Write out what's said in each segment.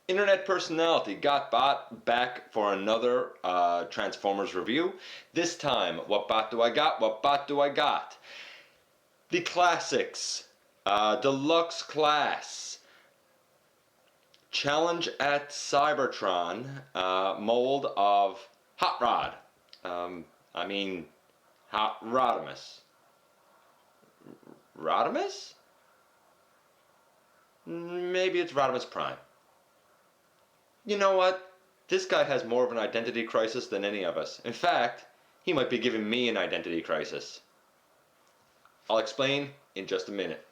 Internet personality GotBot back for another Transformers review. This time, what bot do I got? What bot do I got? The classics, deluxe class, challenge at Cybertron, mold of Hot Rod. Hot Rodimus. Rodimus? Maybe it's Rodimus Prime. You know what? This guy has more of an identity crisis than any of us. In fact, he might be giving me an identity crisis. I'll explain in just a minute.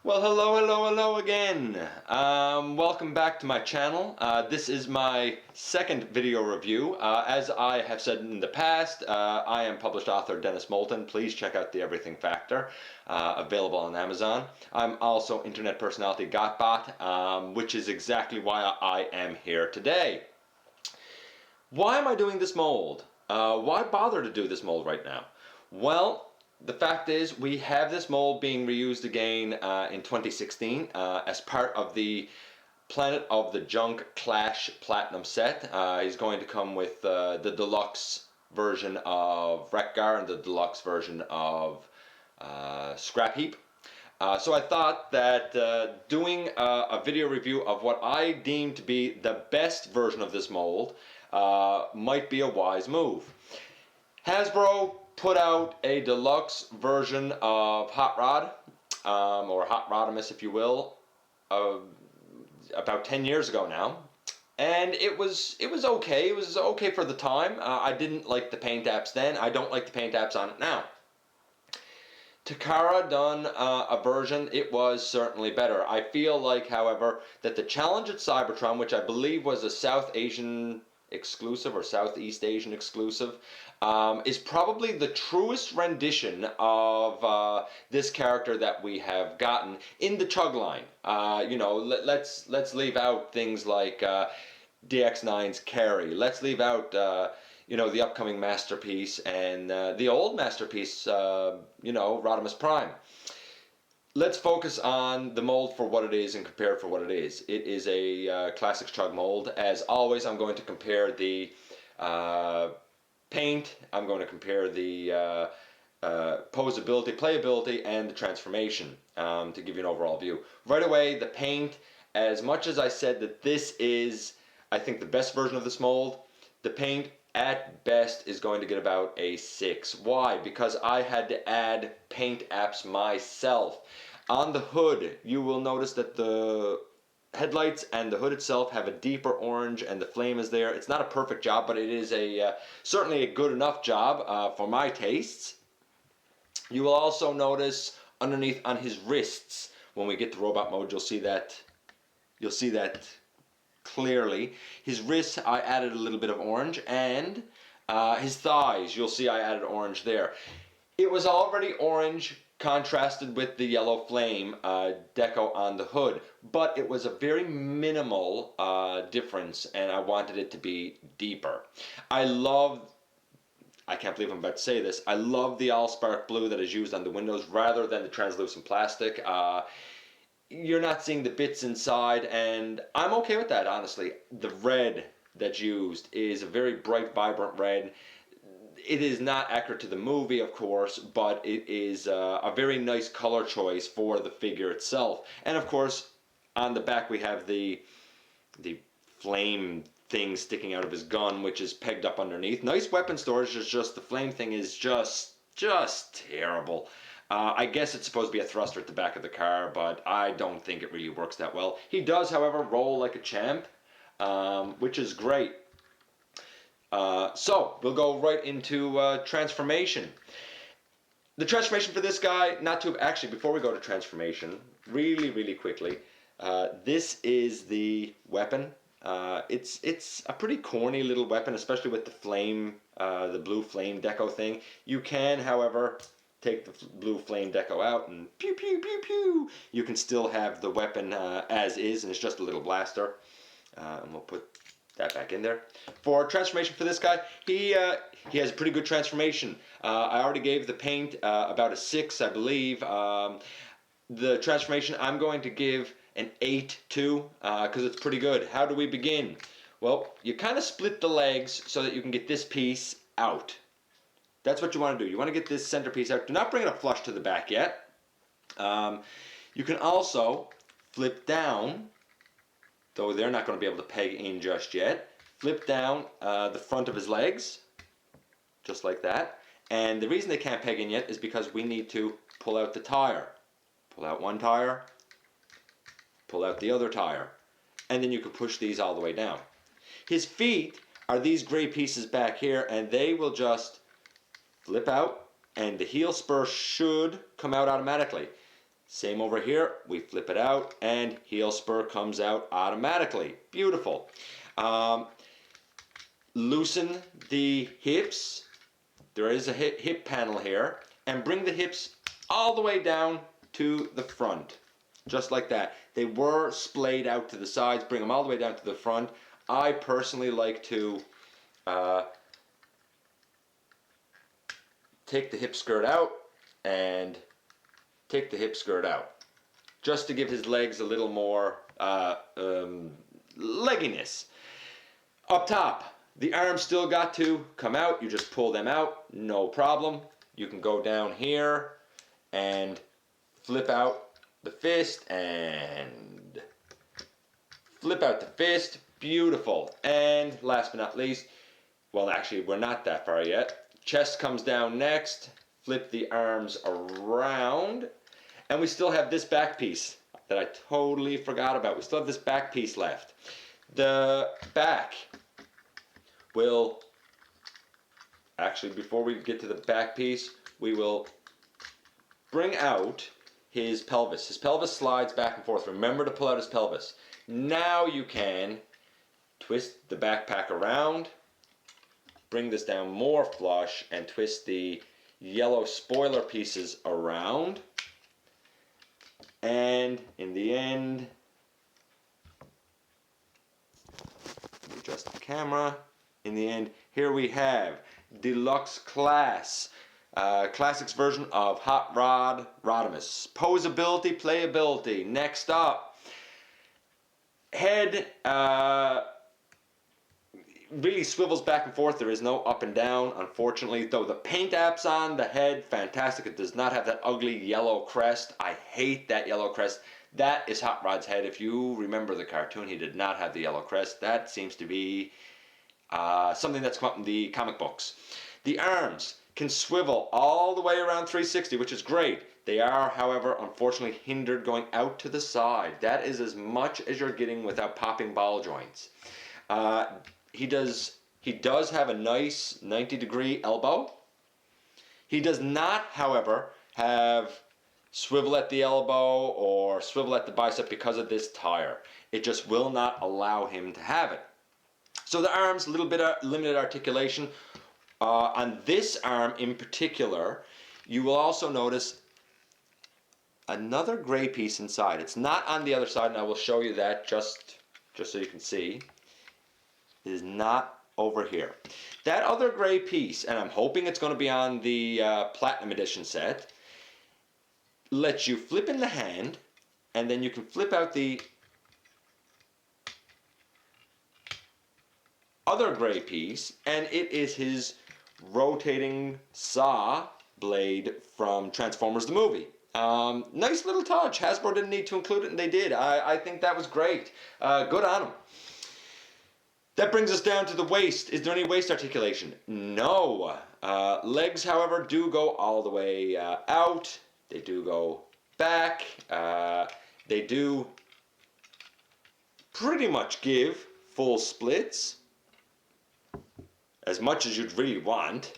Well, hello again. Welcome back to my channel. This is my second video review. As I have said in the past, I am published author Dennis Moulton. Please check out the Everything Factor, available on Amazon. I'm also internet personality GotBot, which is exactly why I am here today. Why am I doing this mold? Why bother to do this mold right now? Well, the fact is, we have this mold being reused again in 2016 as part of the Planet of the Junk Clash Platinum set. He's going to come with the deluxe version of Wreck-Gar and the deluxe version of Scrap Heap. So I thought that doing a video review of what I deem to be the best version of this mold might be a wise move. Hasbro put out a deluxe version of Hot Rod, or Hot Rodimus if you will, about 10 years ago now. And it was okay. It was okay for the time. I didn't like the paint apps then. I don't like the paint apps on it now. Takara done a version. It was certainly better. I feel like, however, that the challenge at Cybertron, which I believe was a South Asian exclusive or Southeast Asian exclusive, is probably the truest rendition of this character that we have gotten in the Chug line. Let's leave out things like DX9's Carry. Let's leave out the upcoming Masterpiece and the old Masterpiece, Rodimus Prime. Let's focus on the mold for what it is and compare it for what it is. It is a classic Chug mold. As always, I'm going to compare the paint, I'm going to compare the posability, playability, and the transformation to give you an overall view. Right away, the paint, as much as I said that this is, I think, the best version of this mold, the paint at best is going to get about a 6. Why? Because I had to add paint apps myself. On the hood, you will notice that the headlights and the hood itself have a deeper orange and the flame is there. It's not a perfect job, but it is certainly a good enough job for my tastes. You will also notice underneath on his wrists, when we get to robot mode, you'll see that clearly. His wrists, I added a little bit of orange, and his thighs, you'll see I added orange there. It was already orange contrasted with the yellow flame deco on the hood, but it was a very minimal difference, and I wanted it to be deeper. I can't believe I'm about to say this, I love the Allspark blue that is used on the windows rather than the translucent plastic. You're not seeing the bits inside, and I'm okay with that, honestly. The red that's used is a very bright, vibrant red. It is not accurate to the movie, of course, but it is a very nice color choice for the figure itself. And of course, on the back we have the flame thing sticking out of his gun, which is pegged up underneath. Nice weapon storage, it's just the flame thing is just terrible. I guess it's supposed to be a thruster at the back of the car, but I don't think it really works that well. He does, however, roll like a champ, which is great. So, we'll go right into transformation. The transformation for this guy, actually, before we go to transformation, really quickly, this is the weapon. It's a pretty corny little weapon, especially with the flame, the blue flame deco thing. You can, however, take the blue flame deco out and pew pew pew pew. You can still have the weapon as is, and it's just a little blaster. And we'll put that back in there. For transformation for this guy, he has a pretty good transformation. I already gave the paint about a 6, I believe. The transformation I'm going to give an 8 to, because it's pretty good. How do we begin? Well, you kind of split the legs so that you can get this piece out. That's what you want to do. You want to get this centerpiece out. Do not bring it up flush to the back yet. You can also flip down, though they're not going to be able to peg in just yet. Flip down the front of his legs, just like that. And the reason they can't peg in yet is because we need to pull out the tire. Pull out one tire, pull out the other tire, and then you can push these all the way down. His feet are these gray pieces back here, and they will just flip out, and the heel spur should come out automatically. Same over here, we flip it out, and heel spur comes out automatically. Beautiful. Loosen the hips. There is a hip panel here, and bring the hips all the way down to the front, just like that. They were splayed out to the sides. Bring them all the way down to the front. I personally like to take the hip skirt out and take the hip skirt out, just to give his legs a little more legginess. Up top, the arms still got to come out. You just pull them out, no problem. You can go down here and flip out the fist and flip out the fist. Beautiful. And last but not least, well, actually we're not that far yet. Chest comes down next. Flip the arms around, and we still have this back piece that I totally forgot about. We still have this back piece left. The back will, actually before we get to the back piece, we will bring out his pelvis. His pelvis slides back and forth. Remember to pull out his pelvis. Now you can twist the backpack around, bring this down more flush, and twist the yellow spoiler pieces around. And in the end, adjust the camera. In the end, here we have Deluxe Class. Classics version of Hot Rod Rodimus. Posability, playability. Next up, head really swivels back and forth. There is no up and down, unfortunately. Though the paint apps on the head, fantastic. It does not have that ugly yellow crest. I hate that yellow crest. That is Hot Rod's head. If you remember the cartoon, he did not have the yellow crest. That seems to be something that's come up in the comic books. The arms can swivel all the way around 360, which is great. They are, however, unfortunately hindered going out to the side. That is as much as you're getting without popping ball joints. He does have a nice 90-degree elbow. He does not, however, have swivel at the elbow or swivel at the bicep because of this tire. It just will not allow him to have it. So the arms, a little bit of limited articulation. On this arm in particular, you will also notice another gray piece inside. It's not on the other side, and I will show you that just so you can see. It is not over here. That other gray piece, and I'm hoping it's going to be on the Platinum Edition set, lets you flip in the hand, and then you can flip out the other gray piece, and it is his rotating saw blade from Transformers the movie. Nice little touch. Hasbro didn't need to include it, and they did. I think that was great. Good on them. That brings us down to the waist. Is there any waist articulation? No. Legs, however, do go all the way out. They do go back. They do pretty much give full splits, as much as you'd really want.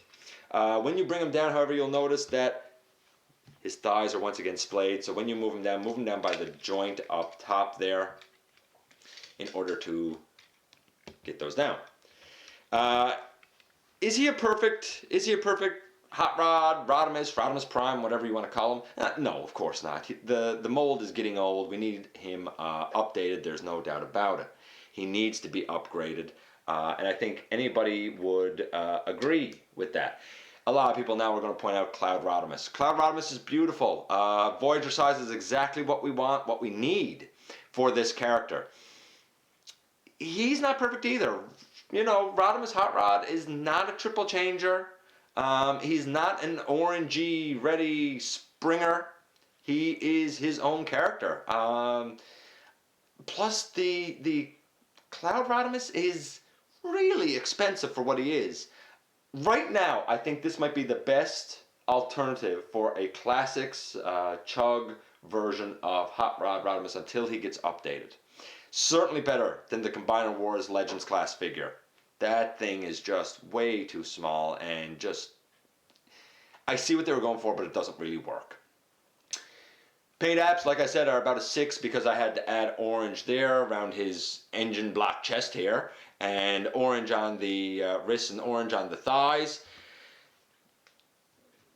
When you bring them down, however, you'll notice that his thighs are once again splayed. So when you move them down by the joint up top there in order to get those down. Is he a perfect Hot Rod, Rodimus, Rodimus Prime, whatever you want to call him. No, of course not. The mold is getting old. We need him updated. There's no doubt about it. He needs to be upgraded, and I think anybody would agree with that. A lot of people now are going to point out Cloud Rodimus. Cloud Rodimus is beautiful. Voyager size is exactly what we want, what we need for this character. He's not perfect either. You know, Rodimus Hot Rod is not a triple changer. He's not an orangey ready Springer. He is his own character. Plus the Cloud Rodimus is really expensive for what he is. Right now, I think this might be the best alternative for a Classics Chug version of Hot Rod Rodimus until he gets updated. Certainly better than the Combiner Wars Legends class figure. That thing is just way too small and just... I see what they were going for, but it doesn't really work. Paint apps, like I said, are about a 6 because I had to add orange there around his engine block chest hair, and orange on the wrists and orange on the thighs.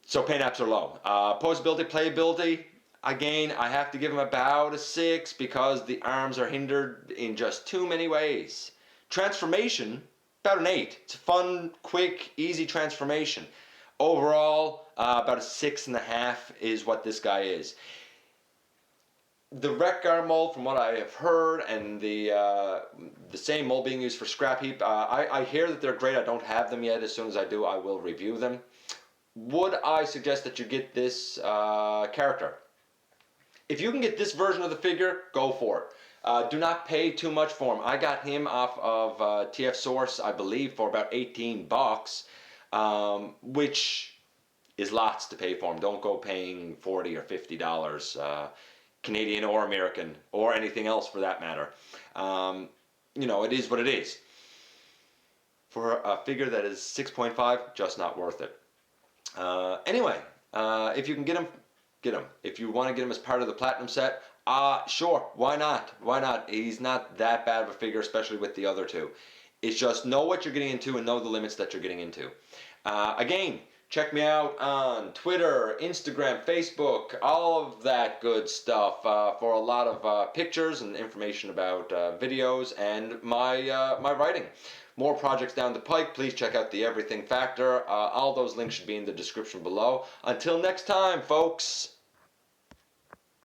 So paint apps are low. Posability, playability, again, I have to give him about a 6 because the arms are hindered in just too many ways. Transformation, about an 8. It's a fun, quick, easy transformation. Overall, about a 6.5 is what this guy is. The Wreck-Gar mold, from what I have heard, and the same mold being used for Scrap Heap, I hear that they're great. I don't have them yet. As soon as I do, I will review them. Would I suggest that you get this character? If you can get this version of the figure, go for it. Do not pay too much for him. I got him off of TF Source, I believe, for about $18, which is lots to pay for him. Don't go paying $40 or $50, Canadian or American, or anything else for that matter. You know, it is what it is. For a figure that is 6.5, just not worth it. Anyway, if you can get him, get him. If you want to get him as part of the Platinum set, sure, why not? Why not? He's not that bad of a figure, especially with the other two. It's just know what you're getting into and know the limits that you're getting into. Again, check me out on Twitter, Instagram, Facebook, all of that good stuff for a lot of pictures and information about videos and my writing. More projects down the pike, please check out the Everything Factor. All those links should be in the description below. Until next time, folks.